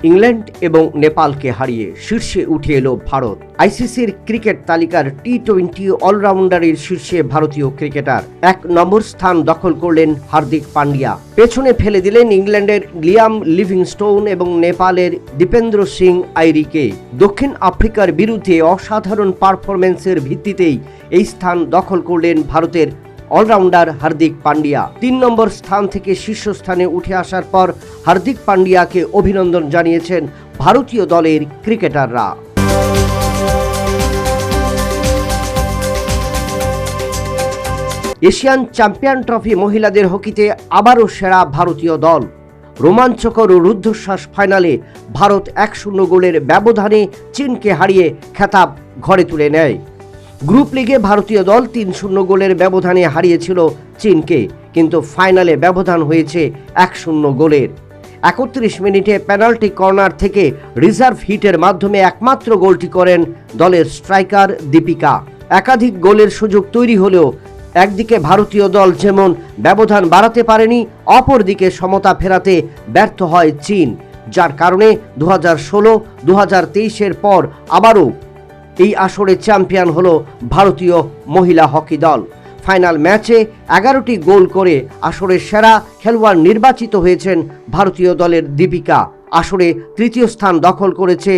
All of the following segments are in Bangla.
ইংল্যান্ড এবং নেপালকে হারিয়ে শীর্ষে উঠে এলো ভারত। আইসিসির ক্রিকেট তালিকার টি-20 অলরাউন্ডারের শীর্ষে ভারতীয় ক্রিকেটার 1 নম্বর স্থান দখল করলেন হার্দিক পান্ডিয়া। পেছনে ফেলে দিলেন ইংল্যান্ডের লিয়াম লিভিংস্টোন এবং নেপালের দীপেন্দ্র সিং আইরিকে। দক্ষিণ আফ্রিকার বিরুদ্ধে অসাধারণ পারফরম্যান্সের ভিত্তিতেই এই স্থান দখল করলেন ভারতের অলরাউন্ডার হার্দিক পান্ডিয়া। 3 নম্বর স্থান থেকে শীর্ষস্থানে উঠে আসার পর হার্দিক পান্ডিয়াকে অভিনন্দন জানিয়েছেন ভারতীয় দলের ক্রিকেটাররা। এশিয়ান চ্যাম্পিয়ন ট্রফি মহিলাদের হকিতে আবারও সেরা ভারতীয় দল। রোমাঞ্চকর ও রুদ্ধশ্বাস ফাইনালে ভারত 1-0 গোলের ব্যবধানে চীনকে হারিয়ে খেতাব ঘরে তুলে নেয়। গ্রুপ লিগে ভারতীয় দল 3-0 গোলের ব্যবধানে হারিয়েছিল চীনকে, কিন্তু ফাইনালে ব্যবধান হয়েছে 1-0 গোলের। 31 মিনিটে পেনাল্টি কর্নার থেকে রিজার্ভ হিটের মাধ্যমে একমাত্র গোলটি করেন দলের স্ট্রাইকার দীপিকা। একাধিক গোলের সুযোগ তৈরি হলেও একদিকে ভারতীয় দল যেমন ব্যবধান বাড়াতে পারেনি, অপরদিকে সমতা ফেরাতে ব্যর্থ হয় চীন, যার কারণে 2016-2023-এর পর আবারও এই আসরে চ্যাম্পিয়ন হলো ভারতীয় মহিলা হকি দল। ফাইনাল ম্যাচে 11টি গোল করে আসরের সেরা খেলোয়াড় নির্বাচিত হয়েছেন ভারতীয় দলের দীপিকা। আসরে তৃতীয় স্থান দখল করেছে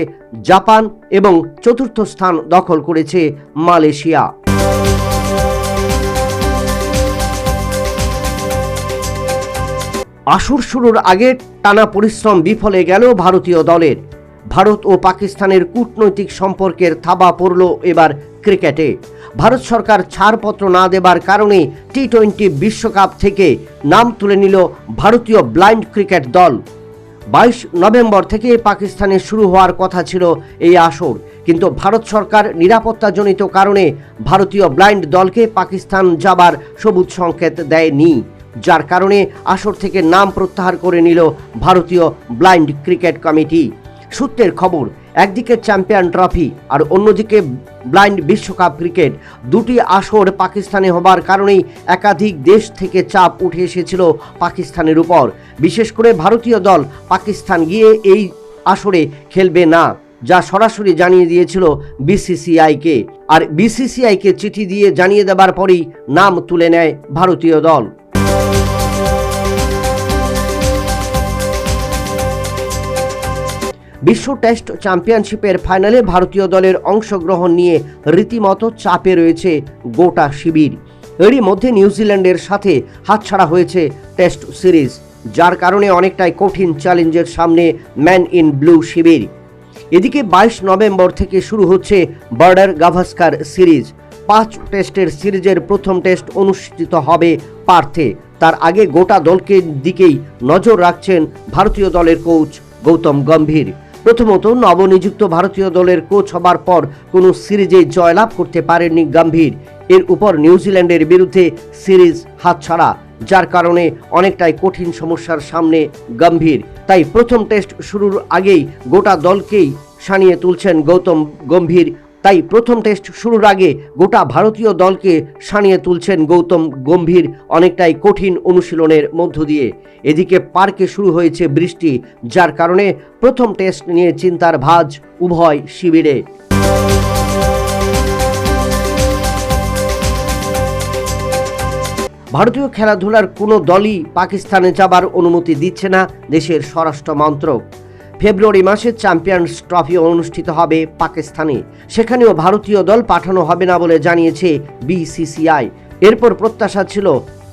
জাপান এবং চতুর্থ স্থান দখল করেছে মালয়েশিয়া। আসর শুরুর আগে টানা পরিশ্রম বিফলে গেল ভারতীয় দলের। ভারত ও পাকিস্তানের কূটনৈতিক সম্পর্কের থাবা পড়ল এবার ক্রিকেটে। ভারত সরকার ছাড়পত্র না দেবার কারণে টি-20 বিশ্বকাপ থেকে নাম তুলে নিল ভারতীয় ব্লাইন্ড ক্রিকেট দল। 22 নভেম্বর থেকে পাকিস্তানে শুরু হওয়ার কথা ছিল এই আসর, কিন্তু ভারত সরকার নিরাপত্তাজনিত কারণে ভারতীয় ব্লাইন্ড দলকে পাকিস্তান যাবার সবুজ সংকেত দেয়নি, যার কারণে আসর থেকে নাম প্রত্যাহার করে নিল ভারতীয় ব্লাইন্ড ক্রিকেট কমিটি। সূত্রের খবর, একদিকে চ্যাম্পিয়ন ট্রফি আর অন্যদিকে ব্লাইন্ড বিশ্বকাপ ক্রিকেট, দুটি আসর পাকিস্তানে হবার কারণেই একাধিক দেশ থেকে চাপ উঠে এসেছিল পাকিস্তানের উপর। বিশেষ করে ভারতীয় দল পাকিস্তান গিয়ে এই আসরে খেলবে না, যা সরাসরি জানিয়ে দিয়েছিল বিসিসিআইকে। আর বিসিসিআইকে চিঠি দিয়ে জানিয়ে দেবার পরেই নাম তুলে নেয় ভারতীয় দল। বিশ্ব টেস্ট চ্যাম্পিয়নশিপের ফাইনালে ভারতীয় দলের অংশগ্রহণ নিয়ে রীতিমতো চাপে রয়েছে গোটা শিবির। এরই মধ্যে নিউজিল্যান্ডের সাথে হাতছাড়া হয়েছে টেস্ট সিরিজ, যার কারণে অনেকটাই কঠিন চ্যালেঞ্জের সামনে ম্যান ইন ব্লু শিবির। এদিকে 22 নভেম্বর থেকে শুরু হচ্ছে বর্ডার গাভাস্কার সিরিজ। 5 টেস্টের সিরিজের প্রথম টেস্ট অনুষ্ঠিত হবে পার্থে। তার আগে গোটা দলকে দিকেই নজর রাখছেন ভারতীয় দলের কোচ গৌতম গম্ভীর। প্রথমত, নবনিযুক্ত ভারতীয় দলের কোচ হবার পর কোনো সিরিজে জয়লাভ করতে পারেননি গম্ভীর। এর উপর নিউজিল্যান্ডের বিরুদ্ধে সিরিজ হাতছাড়া, যার কারণে অনেকটাই কঠিন সমস্যার সামনে গম্ভীর। তাই প্রথম টেস্ট শুরুর আগেই গোটা দলকেই সানিয়ে তুলছেন গৌতম গম্ভীর। তাই প্রথম টেস্ট শুরুর আগে গোটা ভারতীয় দলকে সানিয়ে তুলছেন গৌতম গম্ভীর অনেকটাই কঠিন অনুশীলনের মধ্য দিয়ে। এদিকে পার্কে শুরু হয়েছে বৃষ্টি, যার কারণে প্রথম টেস্ট নিয়ে চিন্তার ভাঁজ উভয় শিবিরে। ভারতীয় খেলাধুলার কোনো দলই পাকিস্তানে যাবার অনুমতি দিচ্ছে না দেশের স্বরাষ্ট্র মন্ত্রক। ফেব্রুয়ারি মাসে চ্যাম্পিয়ন্স ট্রফি অনুষ্ঠিত হবে পাকিস্তানে, সেখানেও ভারতীয় দল পাঠানো হবে না বলে জানিয়েছে বিসিসিআই। এরপর প্রত্যাশা ছিল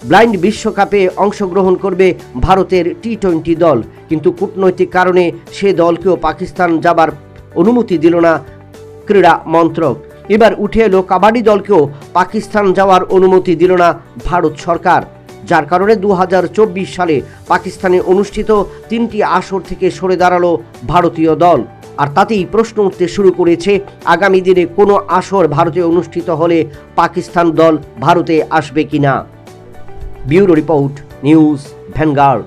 ব্লাইন্ড বিশ্বকাপে অংশগ্রহণ করবে ভারতের টি-20 দল, কিন্তু কূটনৈতিক কারণে সে দলকেও পাকিস্তান যাবার অনুমতি দিল না ক্রীড়া মন্ত্রক। এবার উঠে এলো কাবাডি দলকেও পাকিস্তান যাওয়ার অনুমতি দিল না ভারত সরকার, যার কারণে 2024 সালে পাকিস্তানে অনুষ্ঠিত 3টি আসর থেকে সরে দাঁড়ালো ভারতীয় দল। আর তাতেই প্রশ্ন উঠতে শুরু করেছে, আগামী দিনে কোনো আসর ভারতে অনুষ্ঠিত হলে পাকিস্তান দল ভারতে আসবে কিনা। Bureau report, news vanguard.